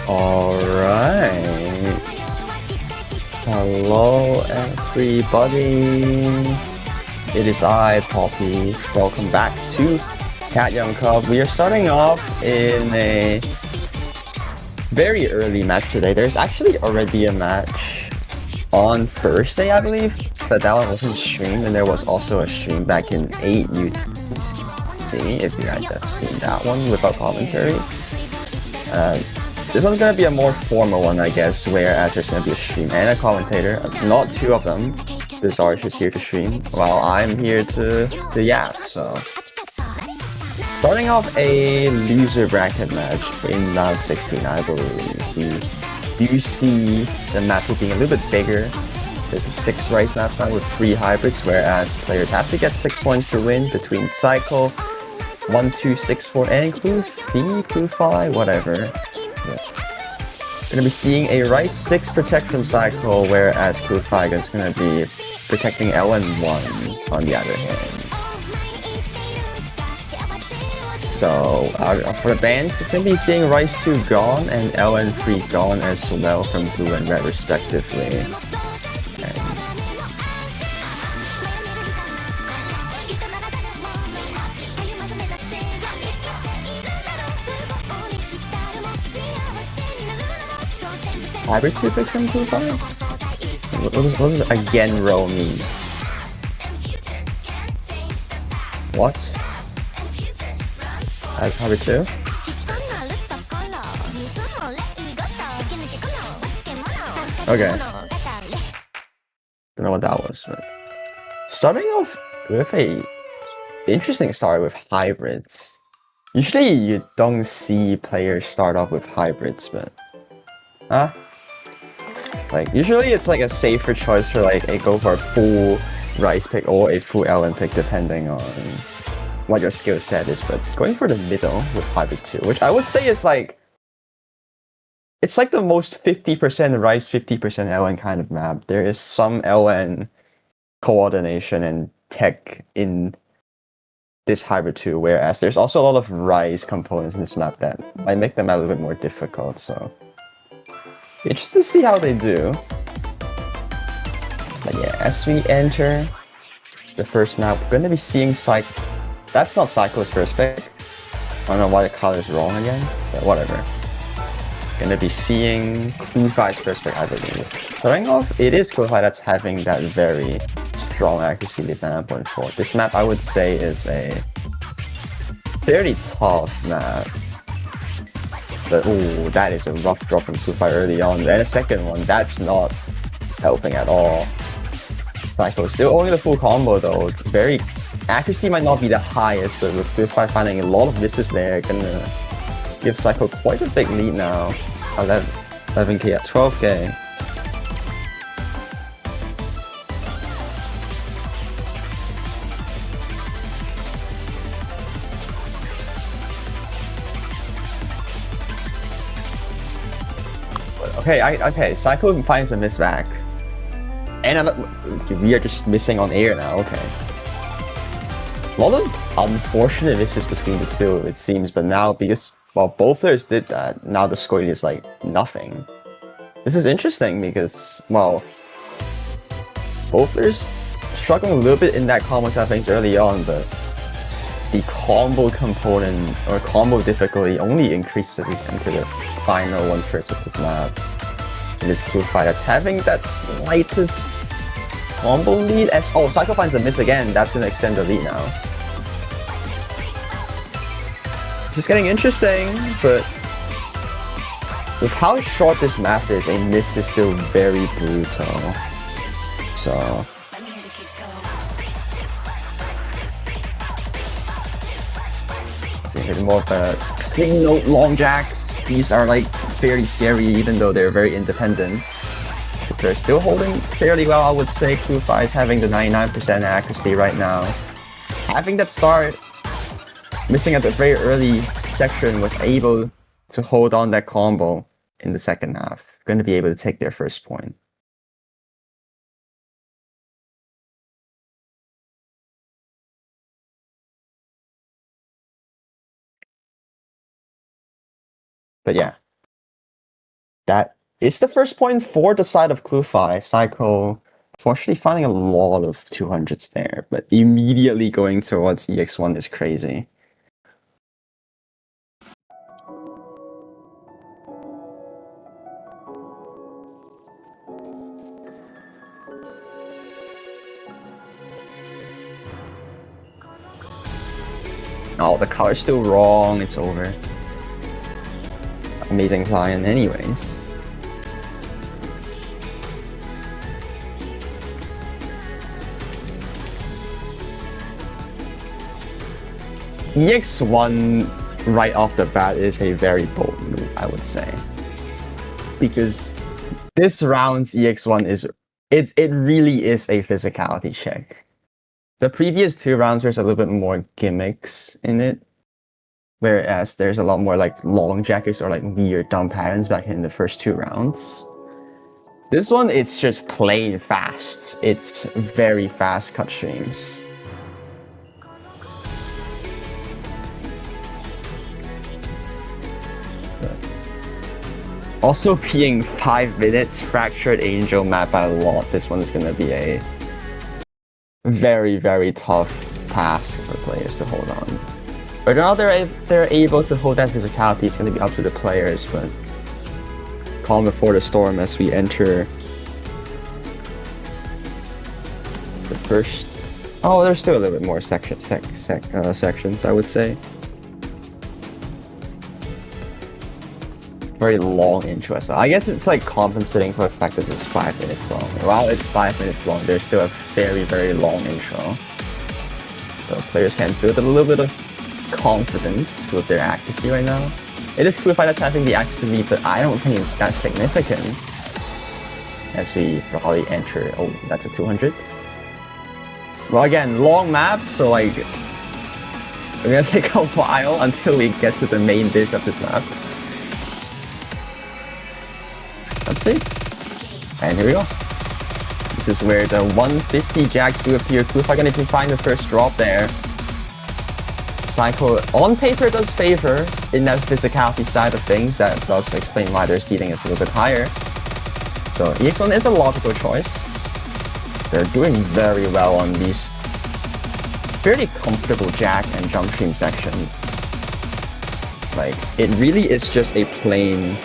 Alright. Hello everybody. It is I, Poppy. Welcome back to Cat Young Cub. We are starting off in a very early match today. There's actually already a match on Thursday, I believe, but that one wasn't streamed, and there was also a stream back in 8 UTC, if you guys have seen that one without commentary. This one's gonna be a more formal one, I guess, whereas there's gonna be a stream and a commentator. Not two of them. This Arch is here to stream, while I'm here to yap, so. Starting off a loser bracket match in round 16, I believe. We do see the map being a little bit bigger. There's 6 rice maps now with 3 hybrids, whereas players have to get 6 points to win between cycl1264 and kloofhi, whatever. Yeah. Gonna be seeing a Rice 6 protect from Cycle, whereas kloofhi is gonna be protecting LN1 on the other hand. So for the bans, it's gonna be seeing Rice 2 gone and LN3 gone as well from blue and red respectively. Hybrid 2 pick from kloofhi? What does again roll mean? What? Hybrid 2? Okay. Don't know what that was, but starting off with a interesting start with hybrids. Usually you don't see players start off with hybrids, but like usually it's like a safer choice for like a go for a full Rice pick or a full LN pick depending on what your skill set is, but going for the middle with hybrid 2, which I would say is like, it's like the most 50% Rice, 50% LN kind of map. There is some LN coordination and tech in this hybrid 2, whereas there's also a lot of Rice components in this map that might make them a little bit more difficult, so interesting to see how they do. But yeah, as we enter the first map, we're gonna be seeing that's not Cycle's first pick. I don't know why the color is wrong again, but whatever. Gonna be seeing kloofhi's first pick, I believe. Starting off, it is kloofhi that's having that very strong accuracy with 9.4. This map, I would say, is a fairly tough map. But ooh, that is a rough drop from kloofhi early on. And a second one, that's not helping at all. Cycle still owning the full combo though. Very accuracy might not be the highest, but with kloofhi finding a lot of misses there, gonna give Cycle quite a big lead now. 11k at 12k. Okay, Cycle finds a miss back. And we are just missing on air now, okay. A lot of unfortunate misses between the two, it seems, but now because, well, both players did that, now the score is like nothing. This is interesting because, well, both players struggling a little bit in that combo side of things early on, but the combo component or combo difficulty only increases as we enter the final 1/1 of this map. And this kloofhi that's having that slightest combo lead as Cycle finds a miss again. That's gonna extend the lead now. It's just getting interesting, but with how short this map is, a miss is still very brutal. So hit more of a clean note long jacks. These are like fairly scary even though they're very independent. But they're still holding fairly well, I would say. kloofhi is having the 99% accuracy right now. Having that start, missing at the very early section, was able to hold on that combo in the second half. Going to be able to take their first point. But yeah, That is the first point for the side of kloofhi. Cycle, fortunately finding a lot of 200s there, but immediately going towards EX1 is crazy. Oh, the color's still wrong, it's over. Amazing client anyways. EX1 right off the bat is a very bold move, I would say. Because this round's EX1 is it really is a physicality check. The previous 2 rounds there's a little bit more gimmicks in it. Whereas there's a lot more like long jackets or like weird dumb patterns back in the first 2 rounds. This one, it's just plain fast. It's very fast cut streams. Also being 5 minutes, Fractured Angel map by a lot. This one is going to be a very, very tough task for players to hold on. Whether or not they're able to hold that physicality is going to be up to the players, but calm before the storm as we enter the first... Oh, there's still a little bit more sections, I would say. Very long intro, so I guess it's like compensating for the fact that it's 5 minutes long. While it's 5 minutes long, there's still a very, very long intro. So players can build a little bit of confidence with their accuracy right now. It is kloofhi that's having the accuracy lead, but I don't think it's that significant. As we probably enter... Oh, that's a 200. Well, again, long map, so like... We're gonna take a while until we get to the main dish of this map. Let's see. And here we go. This is where the 150 jacks do appear. kloofhi gonna find the first drop there. Cycle on paper does favor in that physicality side of things. That does explain why their seeding is a little bit higher. So EX1 is a logical choice. They're doing very well on these fairly comfortable jack and jump stream sections. Like, it really is just a plain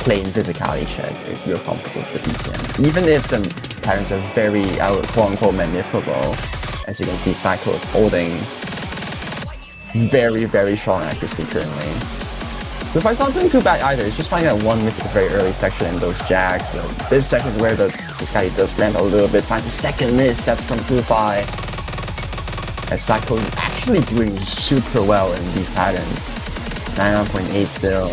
physicality check if you're comfortable with the BPM. Even if the patterns are very quote-unquote manipulable, as you can see, Cycle is holding very, very strong accuracy currently. kloofhi's not doing too bad either. It's just finding that one miss at the very early section in those jacks. But this section is where this guy does land a little bit, finds a second miss. That's from kloofhi. As Cycle is actually doing super well in these patterns. 99.8 still.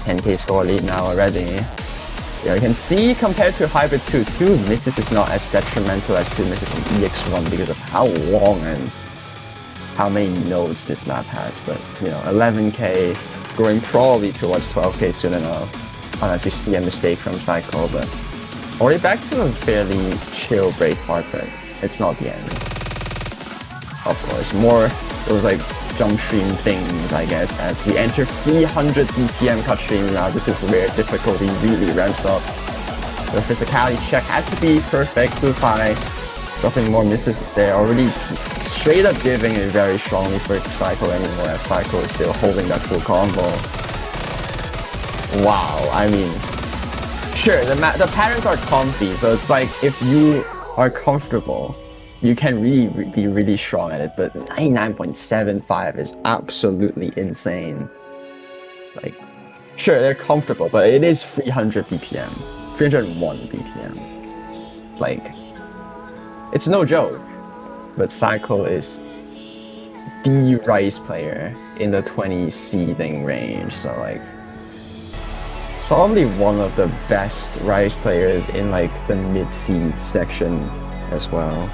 10k score lead now already. You can see compared to Hybrid 2, 2 misses is not as detrimental as 2 misses in EX1 because of how long and how many nodes this map has. But you know, 11k going probably towards 12k soon enough, unless we see a mistake from Cycle. But already back to a fairly chill break part, but it's not the end. Of course, more those like jump stream things, I guess, as we enter 300 BPM cut stream now. This is where difficulty really ramps up. The physicality check has to be perfect. kloofhi dropping more misses there, already straight up giving it very strongly for Cycle anymore, as Cycle is still holding that full combo. Wow, I mean, sure, the patterns are comfy, so it's like if you are comfortable, you can really be really strong at it, but 99.75 is absolutely insane. Like, sure, they're comfortable, but it is 300 BPM, 301 BPM. Like, it's no joke, but Cycle is the Rice player in the 20 seeding range, so like, probably one of the best Rice players in like the mid-seed section as well.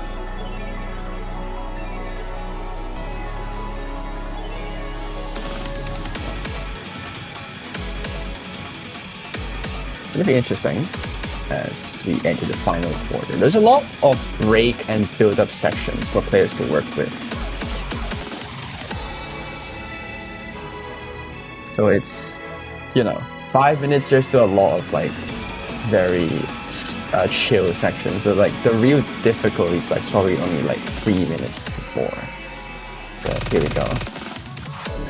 It'll be interesting as we enter the final quarter. There's a lot of break and build-up sections for players to work with. So it's, you know, 5 minutes, there's still a lot of like very chill sections. So like the real difficulty is like probably only like 3 minutes before. So here we go.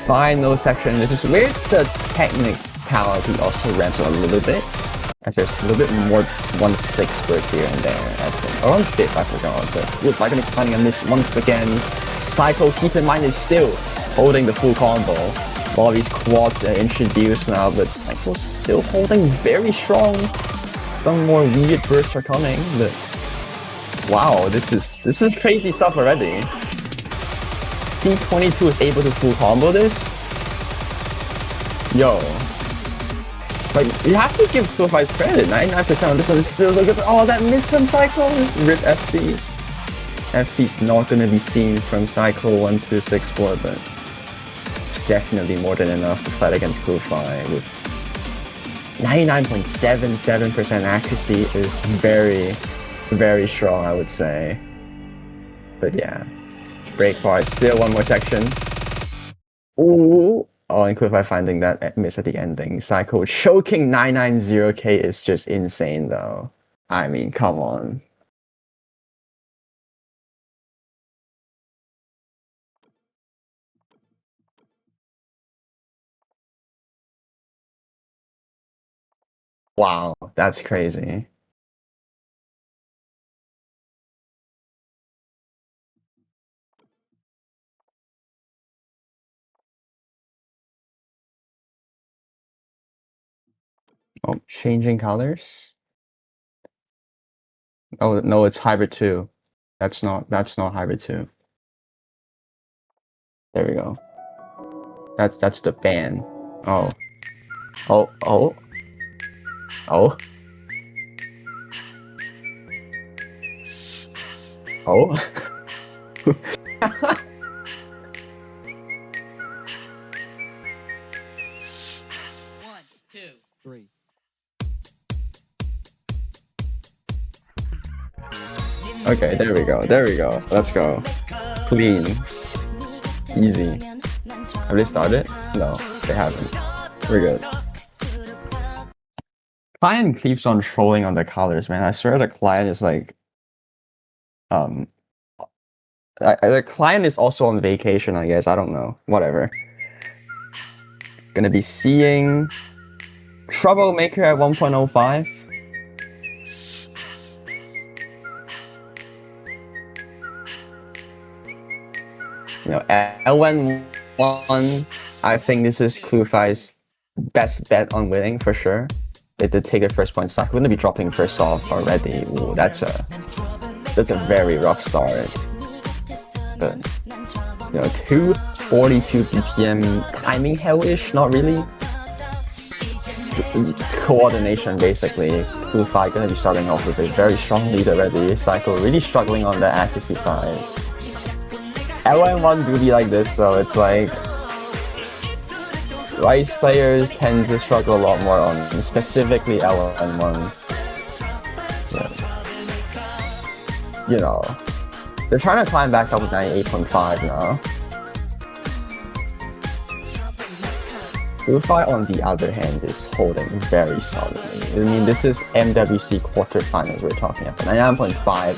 Final section. This is where the technicality also ramps up a little bit. As there's a little bit more 1/6 burst here and there. I think. Or 1/5, I forgot. But we're gonna be finding a miss once again. Cycle, keep in mind, is still holding the full combo. All these quads are introduced now, but Cycle's still holding very strong. Some more weird bursts are coming, but wow, this is crazy stuff already. C22 is able to full combo this. Yo, like you have to give kloofhi's credit. 99% on this one is still so good. Oh, that miss from Cycle. Rip FC. FC's not gonna be seen from cycl1264, but it's definitely more than enough to fight against kloofhi with 99.77% accuracy is very, very strong, I would say. But yeah, break part, still one more section. Ooh, oh, and kloofhi finding that miss at the ending. Cycle choking 990k is just insane though. I mean, come on. Wow, that's crazy. Oh, changing colors? Oh no, it's hybrid 2. That's not hybrid 2. There we go. That's the ban. Oh. Oh, oh. Oh. Oh. 1, 2, 3. Okay, there we go. There we go. Let's go. Clean. Easy. Have they started? No, they haven't. We're good. Client keeps on trolling on the colors, man. I swear the client is like the client is also on vacation, I guess. I don't know. Whatever. Gonna be seeing Troublemaker at 1.05. You know, LN1, I think this is kloofhi's best bet on winning for sure. They did take a first point stock. We're gonna be dropping first off already. Ooh, that's a very rough start. But you know, 242 BPM timing hellish, not really. Coordination basically. kloofhi gonna be starting off with a very strong lead already. Cycle really struggling on the accuracy side. LN1 do be like this though, it's like Rice players tend to struggle a lot more on specifically LN1. Yeah. You know, they're trying to climb back up with 98.5 now. kloofhi on the other hand is holding very solidly. I mean, this is MWC quarterfinals we're talking about. 99.5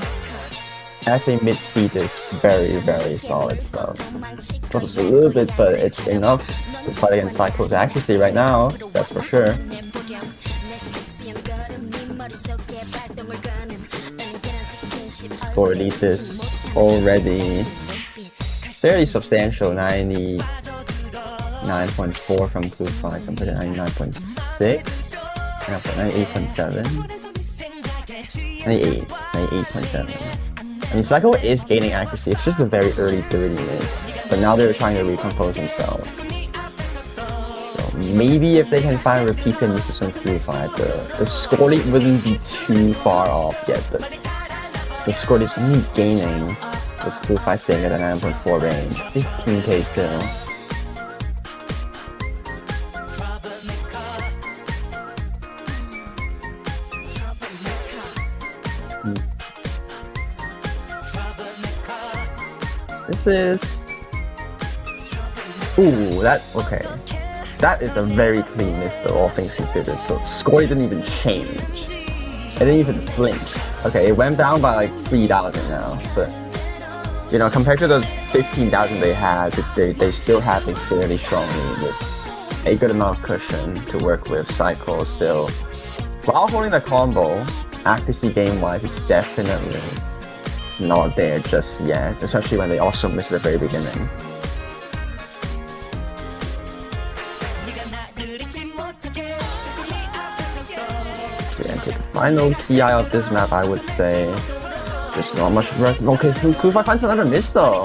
as a mid-seed is very, very solid stuff. Drops a little bit, but it's enough to fight against Cycle's accuracy right now, that's for sure. Score lead is already fairly substantial, 99.4 from kloofhi compared to 99.6, 98.7, 98.7. I mean, Cycle is gaining accuracy, it's just a very early 30 minutes, but now they're trying to recompose themselves. So maybe if they can find repeated misses from kloofhi, the score lead wouldn't be too far off yet, but the score lead is only gaining with kloofhi staying at the 9.4 range. 15k still. This is... Ooh, that... okay. That is a very clean miss though, all things considered. So score didn't even change. It didn't even flinch. Okay, it went down by like 3,000 now, but you know, compared to the 15,000 they had, they still have a fairly strong lead with a good amount of cushion to work with. Cycle still, while holding the combo, accuracy game-wise, it's definitely not there just yet, especially when they also missed the very beginning. So yeah, the final PI of this map, I would say, there's not much. Okay, kloofhi finds another miss though.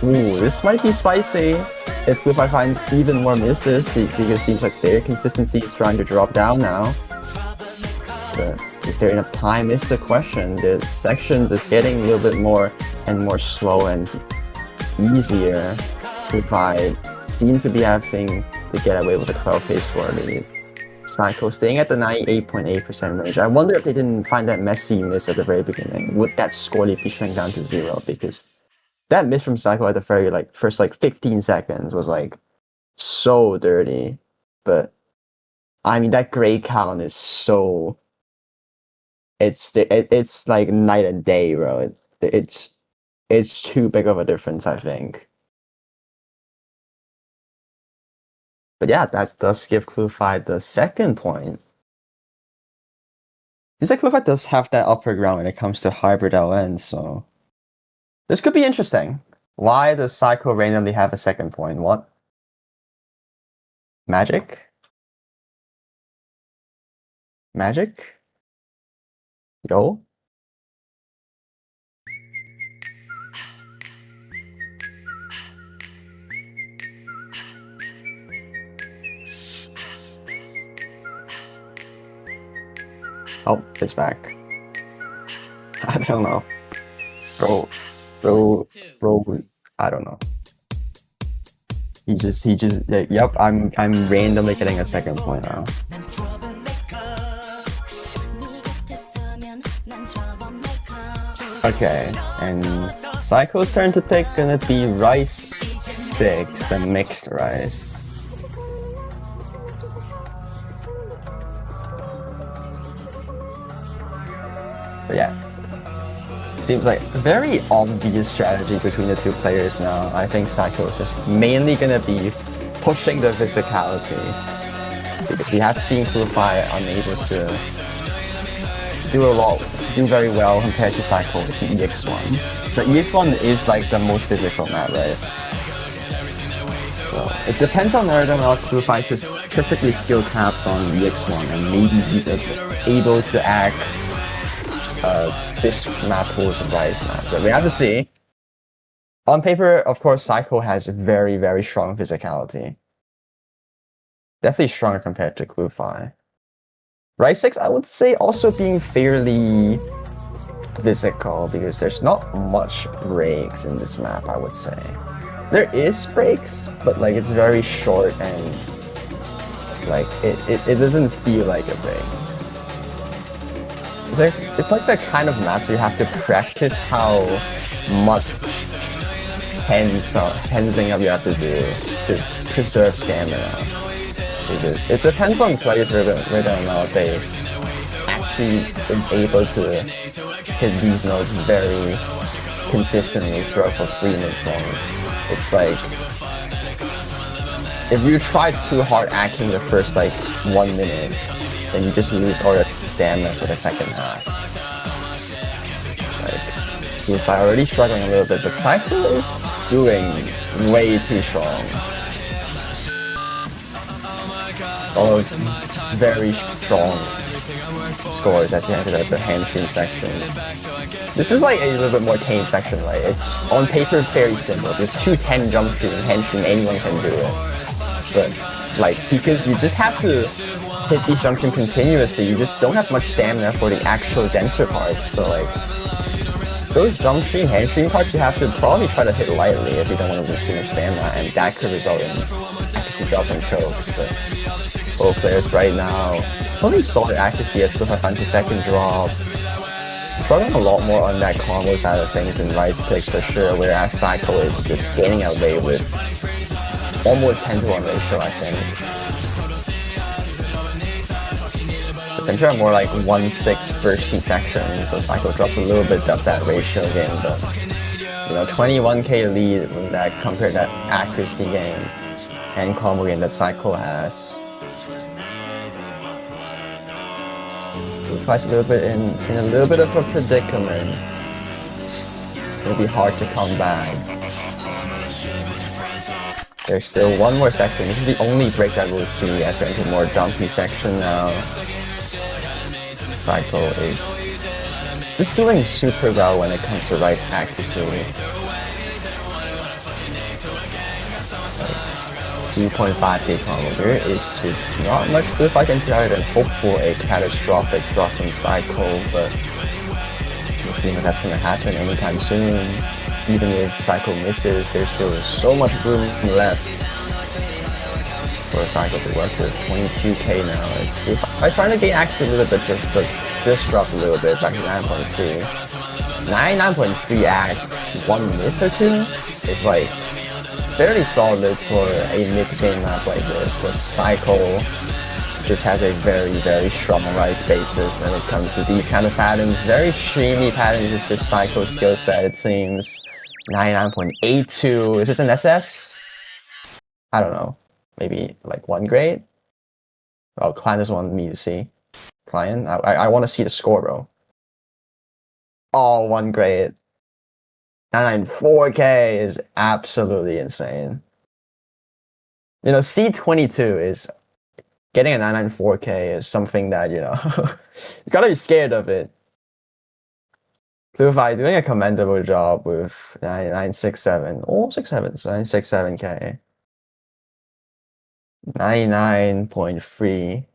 Ooh, this might be spicy if kloofhi finds even more misses, because it seems like their consistency is trying to drop down now. But is there enough time is the question. The sections is getting a little bit more and more slow and easier. kloofhi seem to be having to get away with a 12k score lead. cycl staying at the 98.8% range. I wonder if they didn't find that messy miss at the very beginning. Would that score lead be shrunk down to 0? Because that miss from cycl at the very first 15 seconds was so dirty. But I mean, that gray count is so, it's like night and day, bro. It's too big of a difference, I think. But yeah, that does give kloofhi the second point. Seems like kloofhi does have that upper ground when it comes to hybrid LN, so this could be interesting. Why does cycl randomly have a second point? What? Magic? Magic? Yo? Oh, it's back. I don't know. Bro, I don't know. He just, yep, I'm randomly getting a second point now. Okay, and cycl's turn to pick gonna be rice 6, the mixed rice. But yeah, seems like a very obvious strategy between the two players now. I think cycl is just mainly gonna be pushing the physicality, because we have seen kloofhi unable to do very well compared to cycl with the EX1. The EX1 is like the most physical map, right? So it depends on whether or not kloofhi is just perfectly skill capped on EX1, and maybe he's able to act this map towards the rice map, but we have to see. On paper, of course, cycl has very, very strong physicality. Definitely stronger compared to kloofhi. Rice 6, I would say, also being fairly physical, because there's not much breaks in this map, I would say. There is breaks, but it's very short and it doesn't feel like a break. It's like the kind of maps you have to practice how much hensing up you have to do to preserve stamina. Because it depends on players whether or not they actually is able to hit these nodes very consistently throughout for 3 minutes long. It's like, if you try too hard acting the first 1 minute, then you just lose all your stamina for the second half. kloofhi already struggling a little bit, but cycl is doing way too strong. All very strong scores as you enter the hamstring sections. This is a little bit more tame section, right? It's on paper very simple. There's 210 jump shoot and hamstring, anyone can do it. But because you just have to hit these jump shoot continuously, you just don't have much stamina for the actual denser parts. So those jump shoot and hamstring parts you have to probably try to hit lightly if you don't want to lose too much stamina, and that could result in accuracy drop and chokes. But both players right now probably solid accuracy as kloofhi finds the second drop. Struggling a lot more on that combo side of things in rice picks for sure, whereas cycl is just getting away with almost 10-to-1 ratio, I think. Essentially, are more like 1/6 bursty sections, so cycl drops a little bit of that ratio game, but you know, 21k lead with that compared to that accuracy game and combo game that cycl has. Kloofhi's a little bit in a little bit of a predicament. It's gonna be hard to come back. There's still one more section. This is the only break that we'll see as we're into more jumpy section now. cycl is just doing super well when it comes to right accuracy. 2.5k combo here is just not much kloofhi can try and hope for a catastrophic drop from cycl, but we'll see if that's going to happen anytime soon. Even if cycl misses, there's still so much room left for cycl to work with. 22k now. I'm trying to gain accuracy a little bit, but just dropped a little bit back to 9.3. 9.3 at one miss or two is like fairly solid for a mid-game map like this, but cycl just has a very, very strong rise basis when it comes to these kind of patterns. Very streamy patterns, it's just cycl's skill set, it seems. 99.82, is this an SS? I don't know, maybe like 1 grade? Oh, client doesn't want me to see. Client, I want to see the score, bro. Oh, 1 grade. 994k is absolutely insane. You know, C22 is getting a 994k is something that, you know, you gotta be scared of it. kloofhi doing a commendable job with 967, all 67, so 967k. 99.3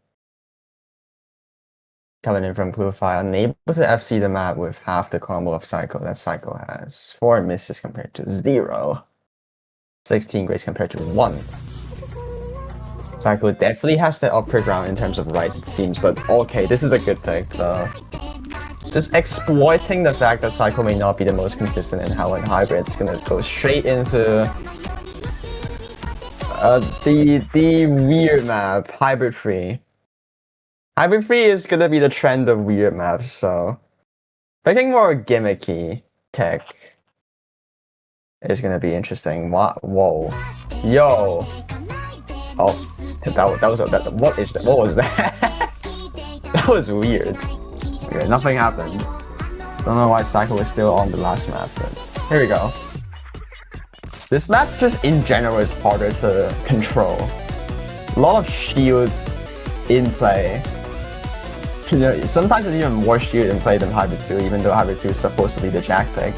coming in from kloofhi, unable to FC the map with half the combo of cycl that cycl has. 4 misses compared to 0. 16 grades compared to 1. cycl definitely has the upper ground in terms of rights, it seems, but okay, this is a good pick though. Just exploiting the fact that cycl may not be the most consistent in how in hybrid's gonna go straight into the weird map, hybrid free. Hybrid free is gonna be the trend of weird maps, so picking more gimmicky tech is gonna be interesting. Whoa, yo, oh, what is that? What was that? That was weird. Okay, nothing happened. Don't know why cycl is still on the last map, but here we go. This map just in general is harder to control. A lot of shields in play. You know, sometimes there's even more shield in play than Hybrid 2, even though Hybrid 2 is supposed to be the jack pick.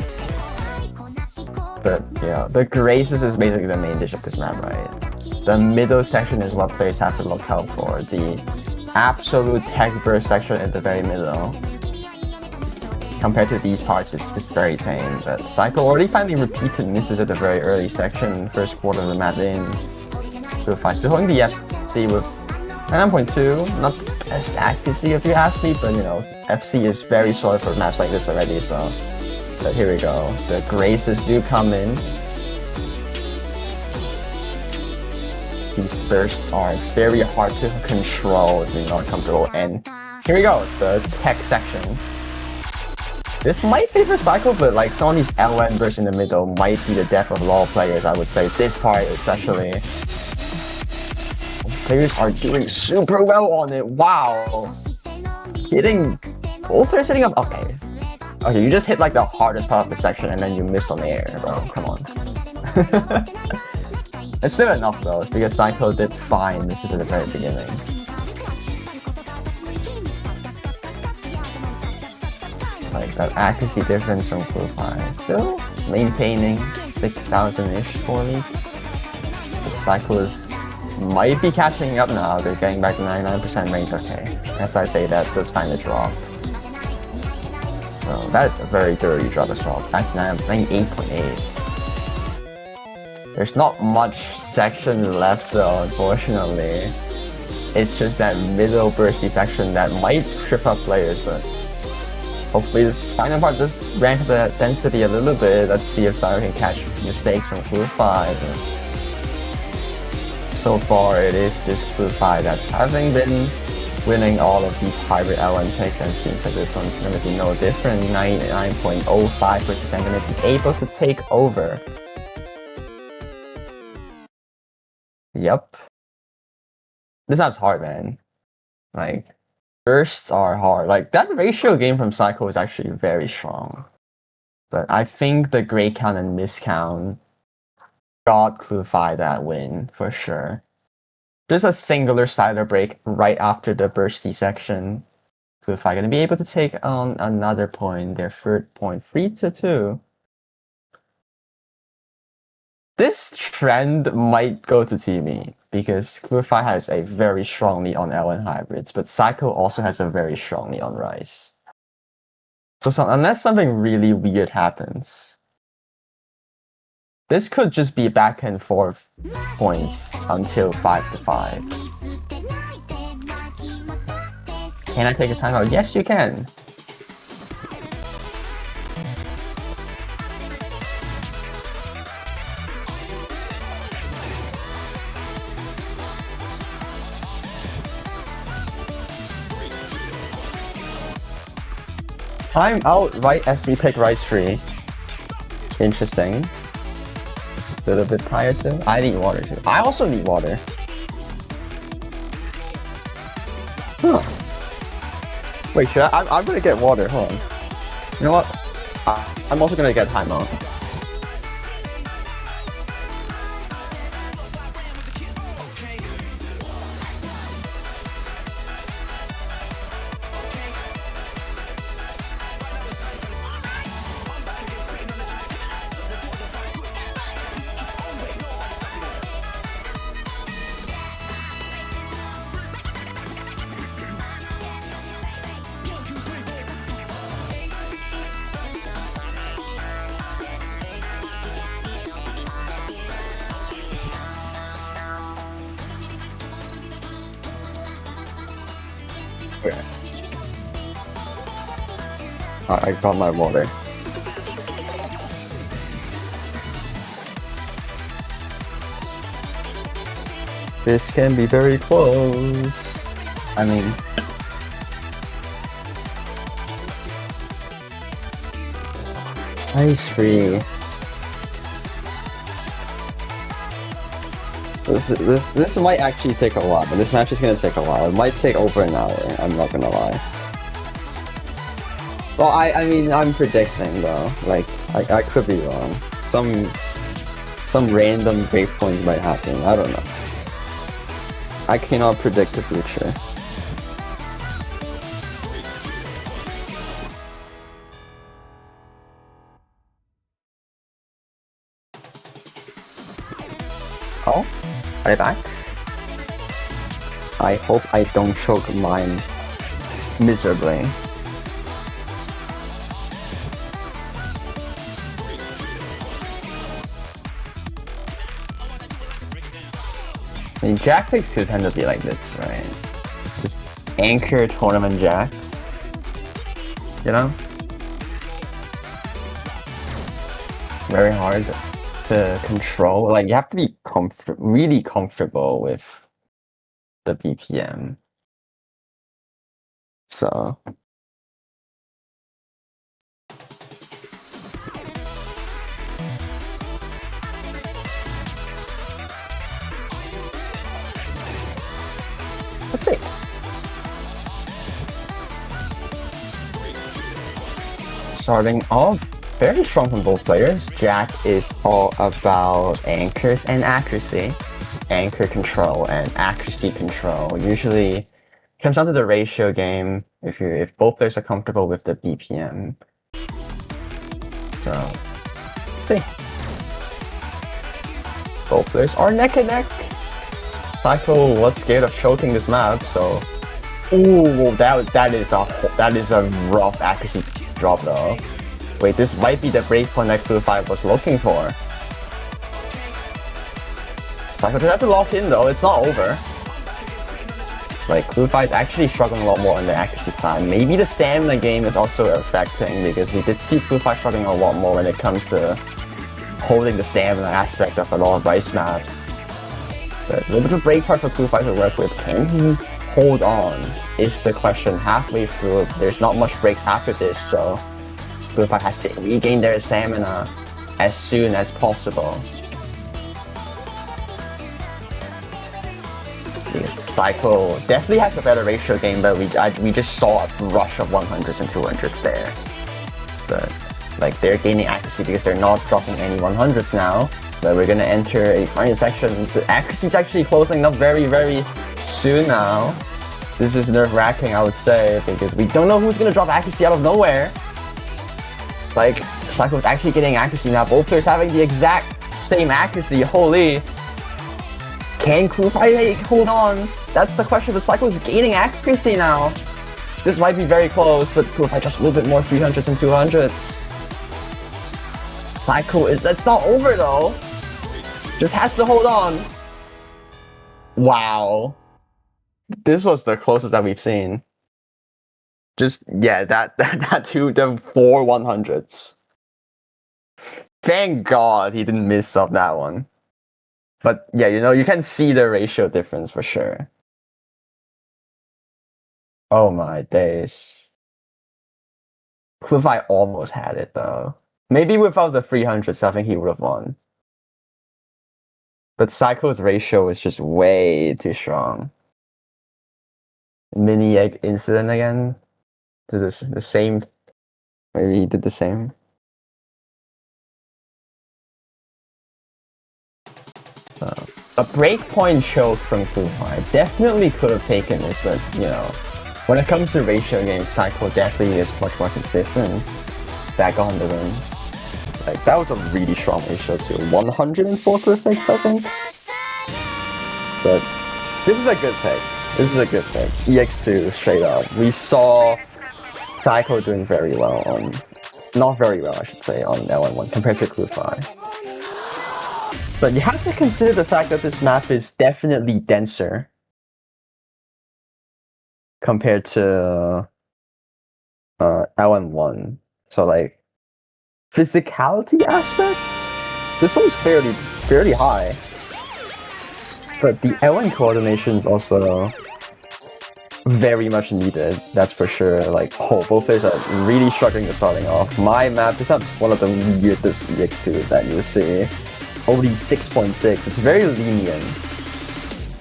But yeah, the Graces is basically the main dish of this map, right? The middle section is what players have to look out for. The absolute tech burst section in the very middle, compared to these parts, it's very tame. But cycl already finally repeated misses at the very early section, first quarter of the map in. kloofhi still holding the FC with 9.2, not the best accuracy if you ask me, but you know, FC is very solid for maps like this already, so. But here we go, the Graces do come in. These bursts are very hard to control if you're not comfortable, and here we go, the tech section. This might be for cycl, but like some of these LN bursts in the middle might be the death of a lot of players, I would say. This part especially. Players are doing super well on it, wow! Hitting, both players hitting up, okay. Okay, you just hit like the hardest part of the section and then you missed on the air, bro, come on. It's still enough though, because cycl did fine, this is at the very beginning. Like that accuracy difference from kloofhi, still maintaining 6,000-ish score lead. But cycl is might be catching up now, they're getting back to 99% range, okay. As I say, that does find a drop. So that's a very dirty drop as well. That's 98.8. There's not much section left though, unfortunately. It's just that middle bursty section that might trip up players, but hopefully this final part just ramp up the density a little bit. Let's see if cycl can catch mistakes from kloofhi. so far it is just kloofhi that's having been winning all of these hybrid LN picks, and seems like this one's gonna be no different. 99.05% gonna be able to take over. Yep. This map's hard, man. Like, bursts are hard. Like, that ratio game from cycl is actually very strong. But I think the gray count and miscount got kloofhi that win, for sure. Just a singular slider break right after the bursty section. kloofhi gonna be able to take on another point, their third point, 3-2. This trend might go to TV, because kloofhi has a very strong lead on LN hybrids, but cycl also has a very strong lead on Rice. So unless something really weird happens, this could just be back and forth points until 5-5. Can I take a timeout? Yes, you can. I'm out right as we pick Rice Tree. Interesting. A little bit tired too. I need water too. I also need water. Huh. Wait, should I'm gonna get water. Hold on. You know what? I'm also gonna get timeout. Okay. I got my water. This can be very close. I mean, ice free. This might actually take a while, but this match is gonna take a while. It might take over an hour, I'm not gonna lie. Well, I mean, I'm predicting though. Like, I could be wrong. Some random breakpoint might happen. I don't know. I cannot predict the future. Oh, are they back? I hope I don't choke mine miserably. I mean, Jack picks do tend to be like this, right? Just anchor tournament jacks. You know? Very hard to control. Like, you have to be really comfortable with the BPM. So... let's see. Starting off very strong from both players. Jack is all about anchors and accuracy. Anchor control and accuracy control. Usually it comes down to the ratio game if both players are comfortable with the BPM. So let's see. Both players are neck and neck. cycl was scared of choking this map, so ooh, that is a rough accuracy drop though. Wait, this might be the breakpoint that kloofhi was looking for. cycl just have to lock in though, it's not over. Like, kloofhi is actually struggling a lot more on the accuracy side. Maybe the stamina game is also affecting, because we did see kloofhi struggling a lot more when it comes to holding the stamina aspect of a lot of Rice maps. But a little bit of break part for kloofhi to work with. Can he hold on? Is the question. Halfway through, there's not much breaks after this, so kloofhi has to regain their stamina as soon as possible. Cycle definitely has a better ratio game, but we just saw a rush of 100s and 200s there. But like they're gaining accuracy because they're not dropping any 100s now. But we're gonna enter a final section. The accuracy is actually closing up very, very soon now. This is nerve-wracking, I would say, because we don't know who's gonna drop accuracy out of nowhere. Like Cycle is actually getting accuracy now. Both players having the exact same accuracy. Holy! Can kloofhi hold on? That's the question, but Cycle is gaining accuracy now. This might be very close, but kloofhi just a little bit more 300s and 200s. Cycle is... that's not over though. Just has to hold on. Wow. This was the closest that we've seen. Just, yeah, that to the 4 100s. Thank God he didn't miss up that one. But yeah, you know, you can see the ratio difference for sure. Oh my days. kloofhi almost had it though. Maybe without the 300s, I think he would have won. But Cycle's ratio is just way too strong. Mini egg incident again. Did this the same? Maybe he did the same. A breakpoint choke from kloofhi definitely could have taken it, but you know, when it comes to ratio games, Cycle definitely is much more consistent. Back on the win. Like that was a really strong ratio too. 104 perfects, I think. But this is a good pick. This is a good pick. EX2 straight up. We saw Cycle doing very well on, not very well I should say, on L1 compared to kloofhi. But you have to consider the fact that this map is definitely denser compared to LN1. So like physicality aspects, this one's fairly high. But the LN coordination is also very much needed, that's for sure. Like, oh, both players are really struggling to starting off. My map is not one of the weirdest EX2s that you see. Only 6.6, it's very lenient.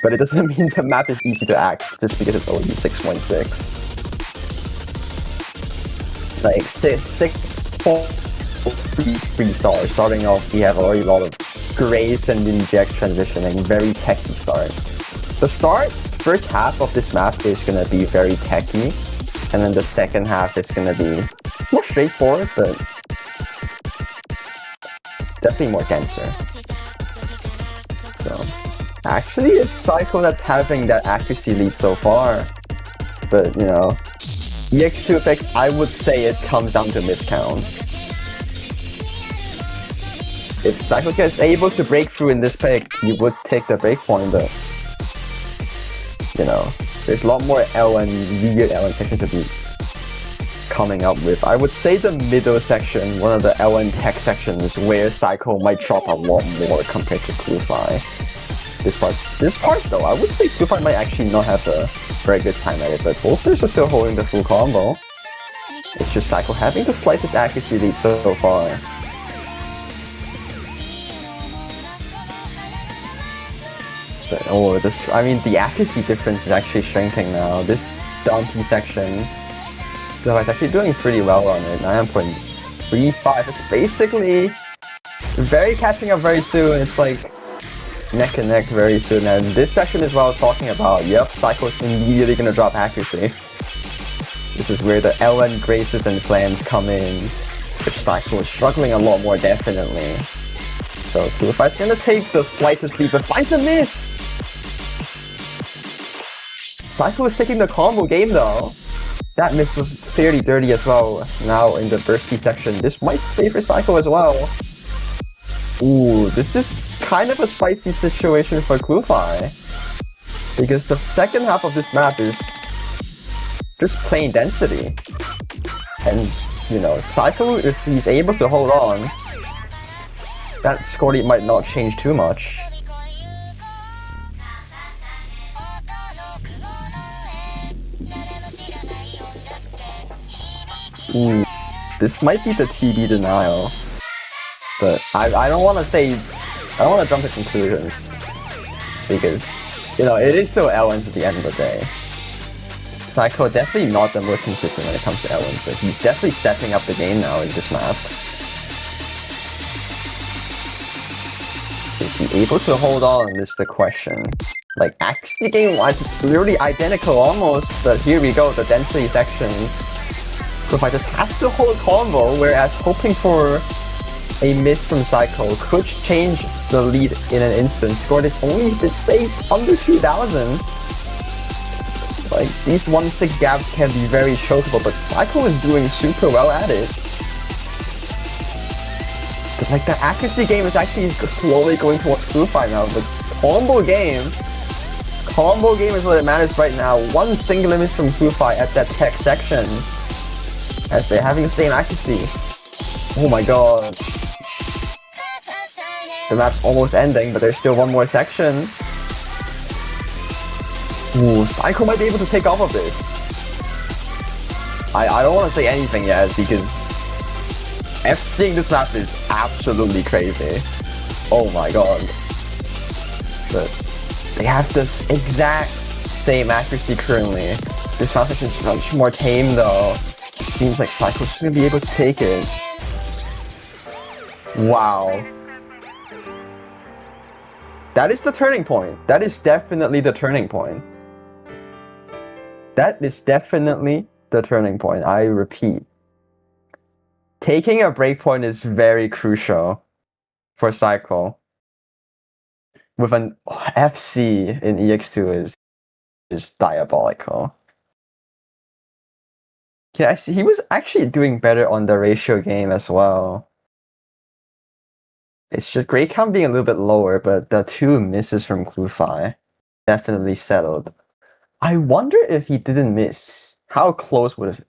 But it doesn't mean the map is easy to act, just because it's only 6.6. Like, 6.3 stars. Starting off, we have already a lot of grace and inject transitioning, very techy start. The first half of this map is gonna be very techy, and then the second half is gonna be more straightforward, but definitely more denser. So, actually, it's Cycle that's having that accuracy lead so far. But, you know, EX2 effect, I would say it comes down to miscount. If Cycle gets able to break through in this pick, you would take the breakpoint, but, you know, there's a lot more weird LN sections to be coming up with. I would say the middle section, one of the LN tech sections, where Cycle might drop a lot more compared to kloofhi. This part though, I would say kloofhi might actually not have a very good time at it, but both players are still holding the full combo. It's just Cycle having the slightest accuracy lead so far. But, oh, I mean, the accuracy difference is actually shrinking now. This donkey section, so it's actually doing pretty well on it. 9.35. It's basically very catching up very soon. It's like neck and neck very soon. And this section is what I was talking about. Yep, Cycle is immediately gonna drop accuracy. This is where the LN graces and flams come in, which Cycle is struggling a lot more definitely. So kloofhi's gonna take the slightest lead, but finds a miss! Cycle is taking the combo game though. That miss was fairly dirty as well. Now in the bursty section, this might stay for Cycle as well. Ooh, this is kind of a spicy situation for kloofhi. Because the second half of this map is just plain density. And, you know, Cycle, if he's able to hold on, that score lead might not change too much. Ooh, this might be the TB denial, but I don't want to say, I don't want to jump to conclusions, because, you know, it is still L1s at the end of the day. cycl definitely not the most consistent when it comes to L1s, but he's definitely stepping up the game now in this map. Is he able to hold on, is the question. Like, accuracy game-wise, it's literally identical almost, but here we go, the density sections. So if I just have to hold combo, whereas hoping for a miss from cycl could change the lead in an instant. Score this only if it stays under 2000. Like, these 1-6 gaps can be very chokeable, but cycl is doing super well at it. But like, the accuracy game is actually slowly going towards kloofhi now, but combo game is what it matters right now. One single miss from kloofhi at that tech section, as they're having the same accuracy. Oh my god. The map's almost ending, but there's still one more section. Ooh, cycl might be able to take off of this. I don't want to say anything yet, because FCing this map is absolutely crazy. Oh my god. But they have this exact same accuracy currently. This foundation is much more tame though. It seems like cycl's just gonna be able to take it. Wow. That is the turning point. That is definitely the turning point. That is definitely the turning point. I repeat. Taking a breakpoint is very crucial for cycl. With an FC in EX2 is just diabolical. Yeah, I see. He was actually doing better on the ratio game as well. It's just grade count being a little bit lower, but the 2 misses from kloofhi definitely settled. I wonder if he didn't miss, how close would have...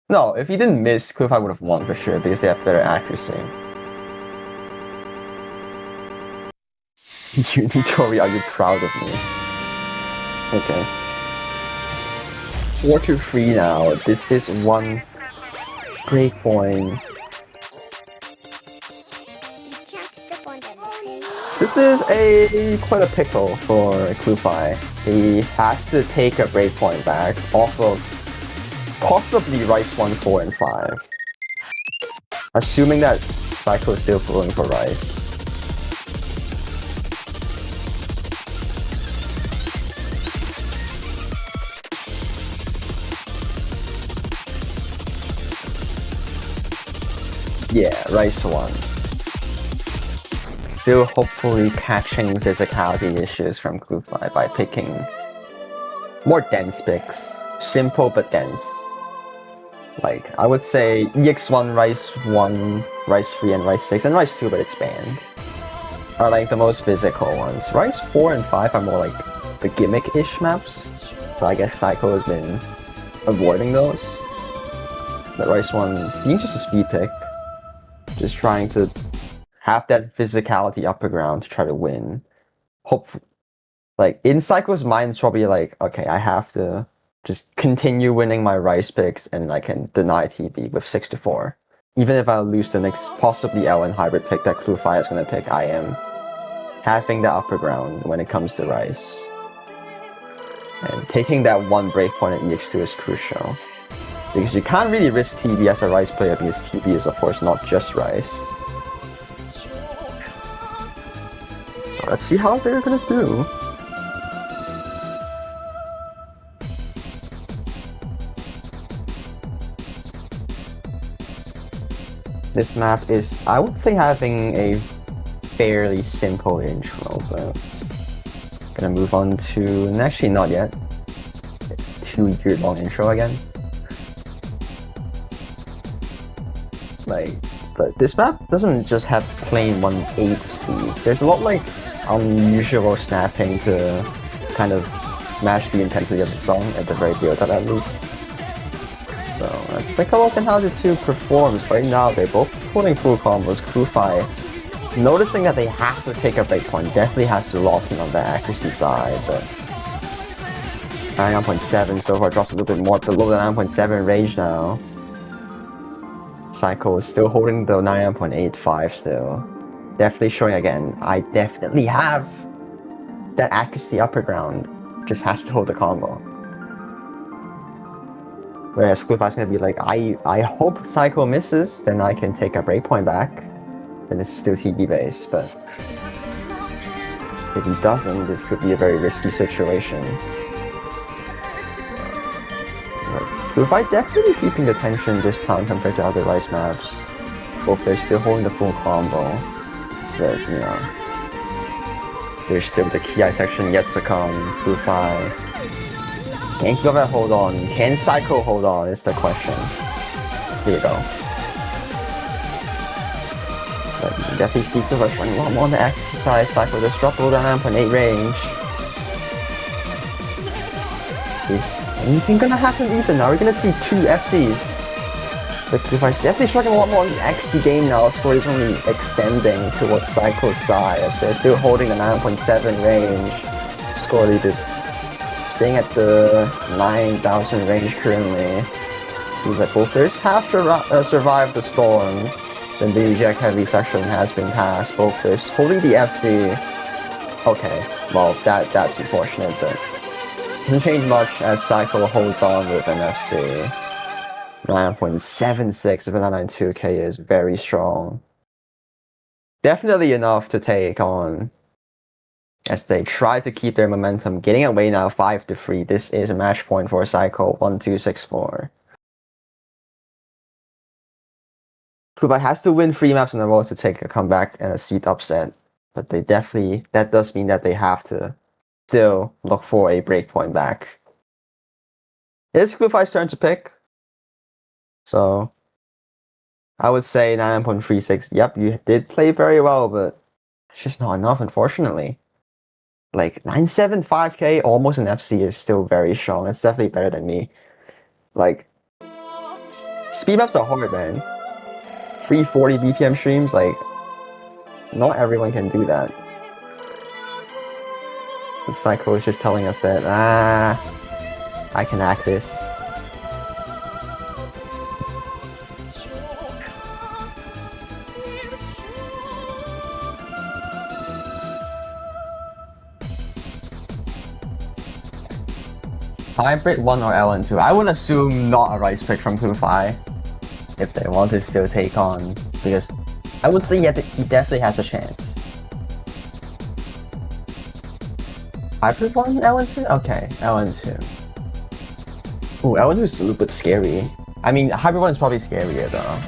No, if he didn't miss, kloofhi would have won for sure, because they have better accuracy. Unitori, are you proud of me? Okay. 4-3 now. This is one breakpoint. This is quite a pickle for kloofhi. He has to take a breakpoint back off of possibly Rice 1, 4, and 5. Assuming that cycl is still going for Rice. Yeah, Rice 1. Still hopefully catching physicality issues from kloofhi by picking more dense picks. Simple but dense. Like, I would say EX1, Rice 1, Rice 3, and Rice 6, and Rice 2, but it's banned, are like the most physical ones. Rice 4 and 5 are more like the gimmick-ish maps, so I guess cycl has been avoiding those. But Rice 1 being just a speed pick, just trying to have that physicality upper ground to try to win. Hopefully, like, in cycl's mind, it's probably like, okay, I have to just continue winning my Rice picks and I can deny TB with 6-4. Even if I lose the next possibly L1 hybrid pick that kloofhi is going to pick, I am having the upper ground when it comes to Rice. And taking that one breakpoint at EX2 is crucial. Because you can't really risk TB as a Rice player, because TB is of course not just Rice. So let's see how they're gonna do. This map is, I would say, having a fairly simple intro, but gonna move on to, actually not yet, 2-year-long intro again. Like, but this map doesn't just have plain 1-8 speeds. There's a lot like unusual snapping to kind of match the intensity of the song at the very build up at least. So let's take a look at how the two performs. Right now they're both pulling full combos. kloofhi, noticing that they have to take a breakpoint, definitely has to lock in on the accuracy side, but 9.7 so far, drops a little bit more below the 9.7 range now. cycl is still holding the 99.85 still. Definitely showing again, I definitely have that accuracy upper ground. Just has to hold the combo. Whereas kloofhi is gonna be like, I hope cycl misses, then I can take a breakpoint back. And this is still TB based, but if he doesn't, this could be a very risky situation. kloofhi definitely keeping the tension this time compared to other rice maps. Both they're still holding the full combo, but you know, there's still the Ki section yet to come. kloofhi, can kloofhi hold on? Can cycl hold on? Is the question. Here we go. But you can definitely see kloofhi running a lot more on the exercise. cycl just dropped below the 9.8 range. Is anything gonna happen even? Are we gonna see 2 FCs? But kloofhi is definitely struggling a lot more on the accuracy game now. Score is only extending towards cycl's side as they're still holding the 9.7 range. Score lead is staying at the 9,000 range currently. Seems like both players have survived the storm. Then the eject heavy section has been passed. Both players holding the FC. Okay, well that's unfortunate, but doesn't change much as cycl holds on with an FC. 9.76 with a 992k is very strong. Definitely enough to take on as they try to keep their momentum. Getting away now 5-3. This is a match point for cycl1264. kloofhi has to win 3 maps in a row to take a comeback and a seed upset. But they definitely, that does mean that they have to still look for a breakpoint back. It's kloofhi's turn to pick. So I would say 9.36. Yep, you did play very well, but it's just not enough, unfortunately. Like 975k, almost an FC is still very strong. It's definitely better than me. Like speed maps are hard, man. 340 BPM streams, like not everyone can do that. The cycl is just telling us that I can act this. Hybrid 1 or LN2? I would assume not a rice pick from kloofhi if they want to still take on, because I would say he definitely has a chance. Hybrid 1, LN2? Okay, LN2. Ooh, LN2 is a little bit scary. I mean, Hybrid 1 is probably scarier though.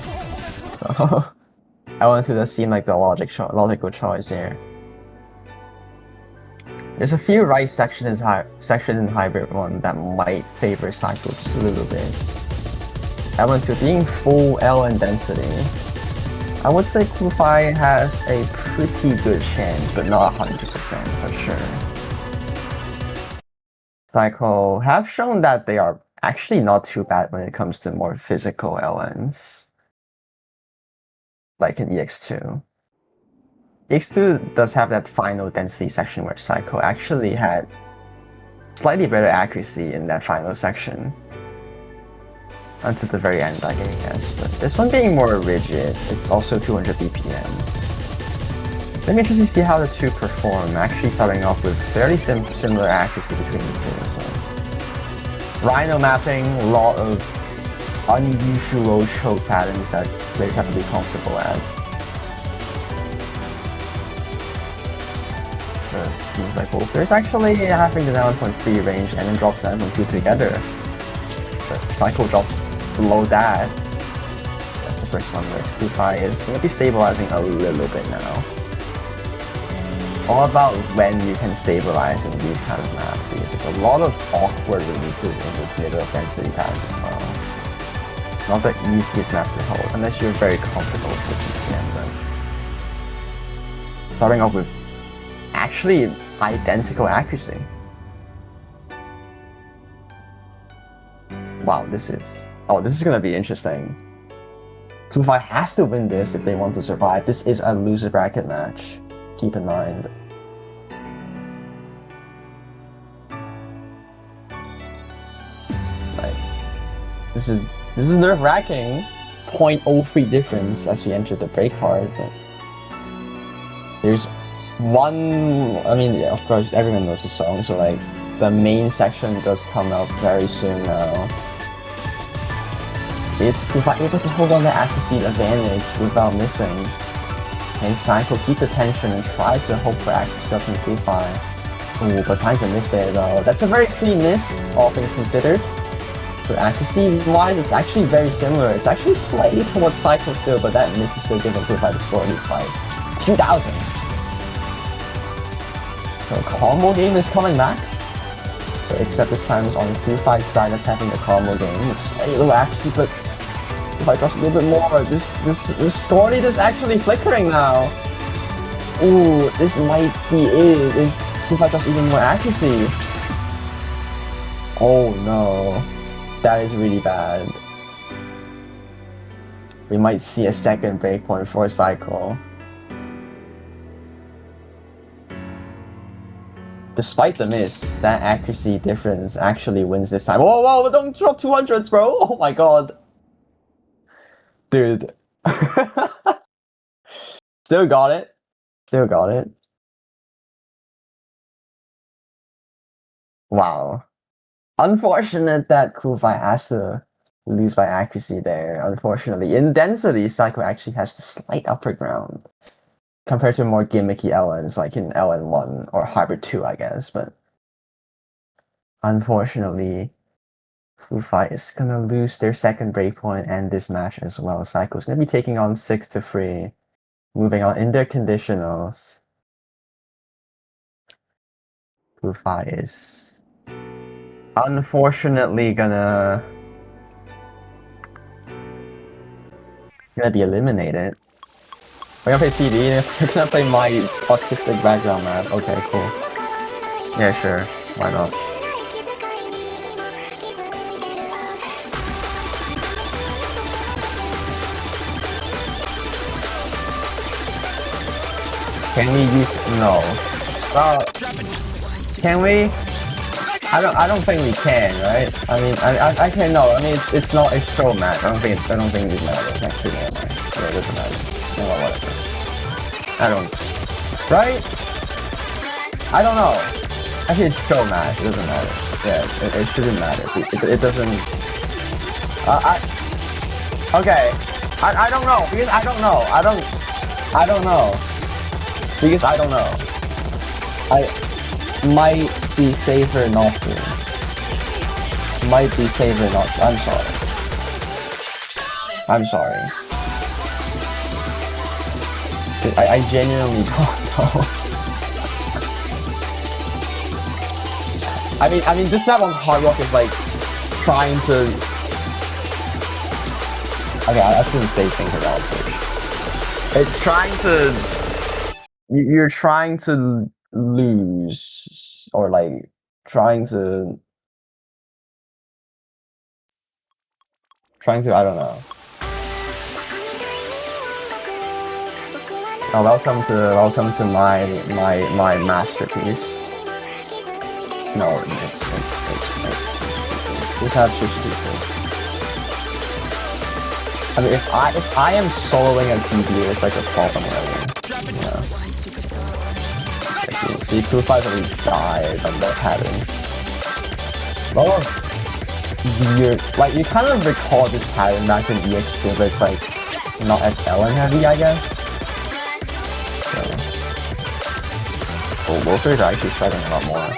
So, LN2 does seem like the logical choice here. There's a few right sections in Hybrid 1 that might favor cycl just a little bit. LN2 being full LN density, I would say kloofhi has a pretty good chance, but not 100% for sure. cycl have shown that they are actually not too bad when it comes to more physical LNs, like in EX2. EX2 does have that final density section where cycl actually had slightly better accuracy in that final section. Until the very end, I guess. But this one being more rigid, it's also 200 BPM. Let me interesting to see how the two perform, actually starting off with fairly similar accuracy between the two. So. Rhino mapping, a lot of unusual choke patterns that players have to be comfortable at. Seems like both players actually having the 9.3 range and then drops 9.2 together. But cycl drops below that. That's the first one where kloofhi is going to be stabilizing a little bit now. All about when you can stabilize in these kind of maps, because there's a lot of awkward releases in the middle of density paths as well. Not the easiest map to hold, unless you're very comfortable with the GPM then. Starting off with actually identical accuracy. Wow, this is gonna be interesting. kloofhi has to win this if they want to survive. This is a loser bracket match. Keep in mind. Like, this is nerve-wracking. 0.03 difference as we enter the break part. But there's one, I mean, yeah, of course, everyone knows the song, so like, the main section does come out very soon now. Is kloofhi able to hold on the accuracy advantage without missing? Can cycl keep the tension and try to hope for accuracy from kloofhi? Ooh, but finds a miss there though. That's a very clean miss, all things considered. So accuracy-wise, it's actually very similar. It's actually slightly towards cycl still, but that miss is still giving kloofhi the score. He's like 2,000. So combo game is coming back. Except this time it's on kloofhi's side that's having a combo game. With slightly low accuracy, but if I drops a little bit more, this score lead is actually flickering now. Ooh, this might be it. If kloofhi drops even more accuracy. Oh no. That is really bad. We might see a second breakpoint for cycl. Despite the miss, that accuracy difference actually wins this time. Whoa, whoa, don't drop 200s, bro! Oh my god. Dude. Still got it. Still got it. Wow. Unfortunate that kloofhi has to lose by accuracy there, unfortunately. In density, cycl actually has the slight upper ground. Compared to more gimmicky LNs, like in LN1 or Hybrid 2, I guess, but unfortunately, kloofhi is gonna lose their second breakpoint and this match as well. cycl's gonna be taking on 6-3, moving on in their conditionals. kloofhi is unfortunately gonna be eliminated. We're gonna play TD, we're gonna play my autistic background map. Okay, cool. Yeah, sure. Why not? Can we use no? Can we? I don't think we can, right? I mean, I can no. I mean, it's not a show match. I don't think it matters. Actually, no, yeah, it doesn't matter. No, whatever. I don't. Right? I don't know. Actually, it's show match. It doesn't matter. Yeah, it shouldn't matter. It doesn't. Okay. I don't know because I don't know. I don't know because I don't know. I might be safer not to. Might be safer not to. I'm sorry. I'm sorry. I genuinely don't know. I mean, this map on Hard Rock is like trying to. Okay, I shouldn't say things about it. It's trying to. You're trying to lose, or like trying to. I don't know. Oh, welcome to my masterpiece. No, it's have just stupid. I mean, if I am soloing a TD, it's like a problem already. Yeah. See, kloofhi's already died on that pattern. Well, you kind of recall this pattern back in EX2, but it's like not as LN heavy, I guess. Well, workers are actually struggling a lot more.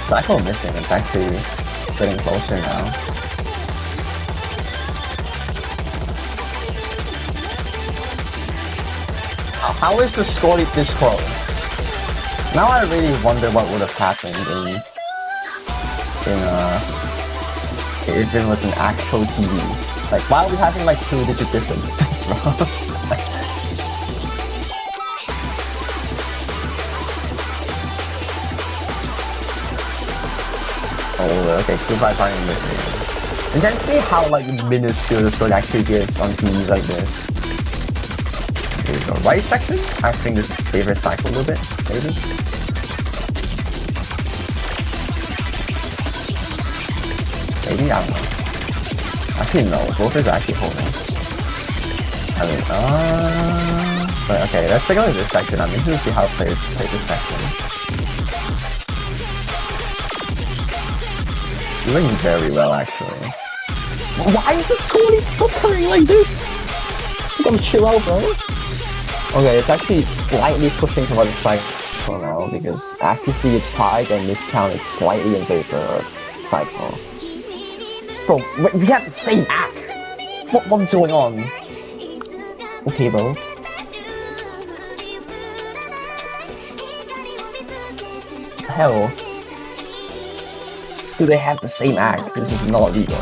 cycl missing, it's actually getting closer now. How is the score this close? Now I really wonder what would have happened if it was an actual TV. Like, why are we having like 2-digit difference, bro? Oh, okay, kloofhi finally missing. And then see how like minuscule the score actually gets on TVs like this. Here we go. Right section? I think this favors cycl a little bit, maybe. Maybe, I don't know. Actually, no. Both is actually holding. I mean, but okay, let's take a look at this section. I'm interested to see how players play this section. Doing very well, actually. Why is the scoring flickering like this? You gotta chill out, bro. Okay, it's actually slightly pushing towards the cycl now because accuracy it's tied and miscount it's slightly in favor of cycl. Bro, we have the same act. What's going on? Okay, bro. Hell. Do they have the same act? This is not legal.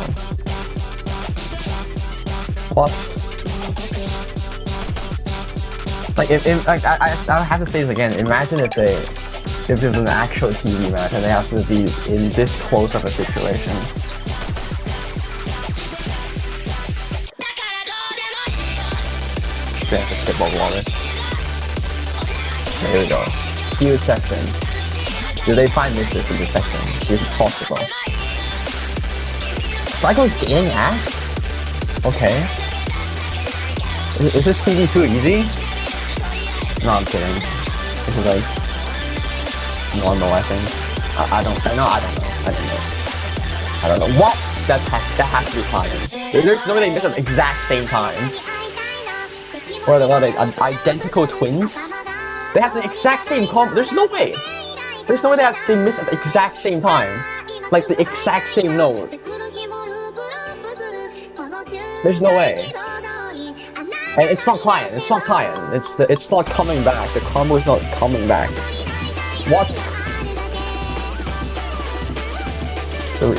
What? Like, if I have to say this again. Imagine if there's an actual TV match and they have to be in this close of a situation. They have to skip over water. Here we go. Huge section. Do they find misses in this section? Is it possible? cycl is gaining act? Okay. Is this TV too easy? No, I'm kidding. This is like normal, I think. I don't know. What? That has to be fine. There's no way they miss at the exact same time. Or what are they? Identical twins? They have the exact same comp. There's no way. There's no way they miss at the exact same time. Like the exact same note. There's no way. And it's not client. It's not client. It's not coming back. The combo is not coming back. What? So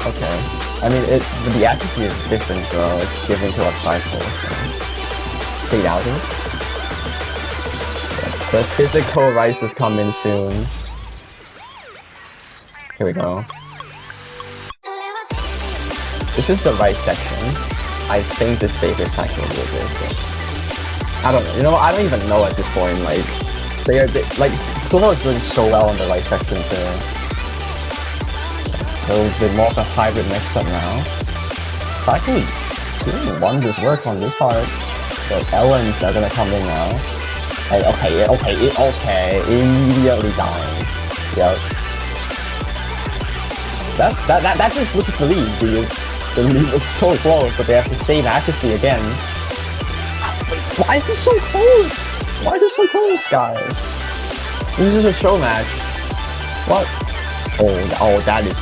okay. I mean, the accuracy is different, so it's given to a cycl. So. Fade out it. The physical rise is coming soon. Here we go. This is the right section. I think this favors cycl a little bit. I don't know. You know what? I don't even know at this point. Like, like kloofhi is doing so well on the right section too. So the more of a hybrid mix-up now. cycl doing wonders work on this part. So Ellens are gonna come in now. And okay, immediately dying. Yep. That just looks the lead because the lead was so close, but they have the same accuracy again. Wait, why is this so close? Why is it so close, guys? This is a show match. What? Oh, that is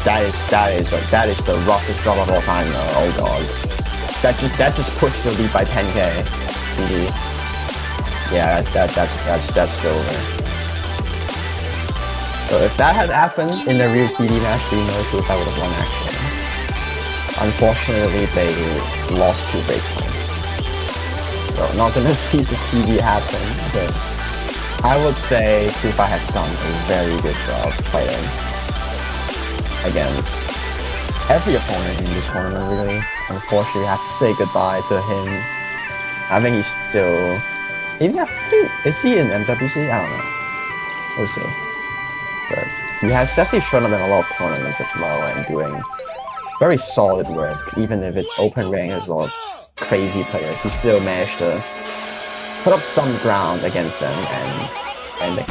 the roughest drop of all time though. Oh god. That just pushed the lead by 10k. Indeed. Yeah, that's over. So if that had happened in the real TD match, we know kloofhi would have won actually. Unfortunately, they lost 2 break points. So not gonna see the TD happen, but I would say kloofhi has done a very good job playing against every opponent in this tournament really. Unfortunately, we have to say goodbye to him. I think he's still... Is he in MWC? I don't know. We'll see. But he has definitely shown up in a lot of tournaments as well and doing very solid work. Even if it's open rank as well, crazy players, he still managed to put up some ground against them and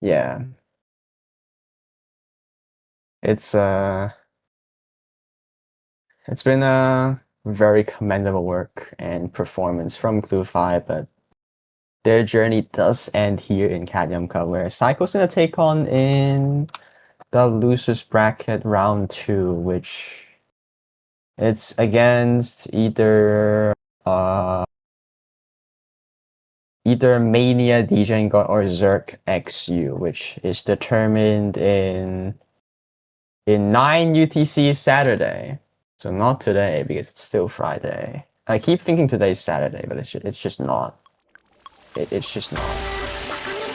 yeah. It's been a very commendable work and performance from kloofhi, but their journey does end here in Cadmium Cup, where cycl's gonna take on in the losers bracket round 2, which it's against either Mania DJ or Zerk XU, which is determined in 9 UTC Saturday. So not today because it's still Friday. I keep thinking today's Saturday, but it's just not. It's just not.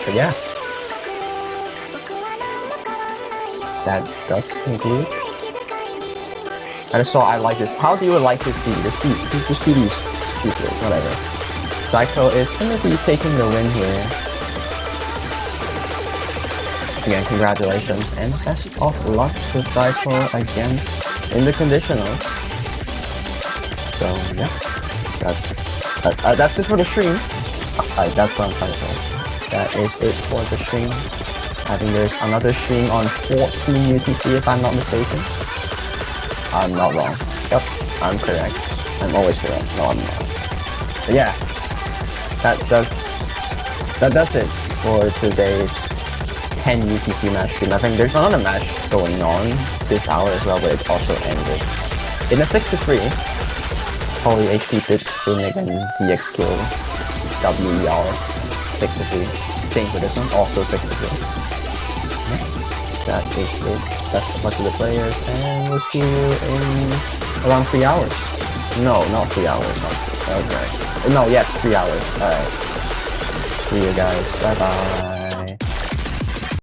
But yeah. That does conclude. I just saw I like this. How do you like this TV? This TV is stupid. Whatever. cycl is gonna be taking the win here. Again, congratulations and best of luck to Cycle again in the conditionals. So yeah, that's it for the stream. That's what I'm trying to say. That is it for the stream. I think there's another stream on 14 UTC if I'm not mistaken. I'm not wrong. Yep, I'm correct. I'm always correct. No, I'm not. But yeah, that's it for today's 10 UTC match stream. I think there's another match going on this hour as well, but it also ended in a 6-3. Holy HP did win against ZX Kill WER 6-3. Same for this one, also 6-3. That is it. Best of luck to the players, and we'll see you in around 3 hours. No, not 3 hours. Okay. No, yes, 3 hours. Alright. See you guys. Bye bye.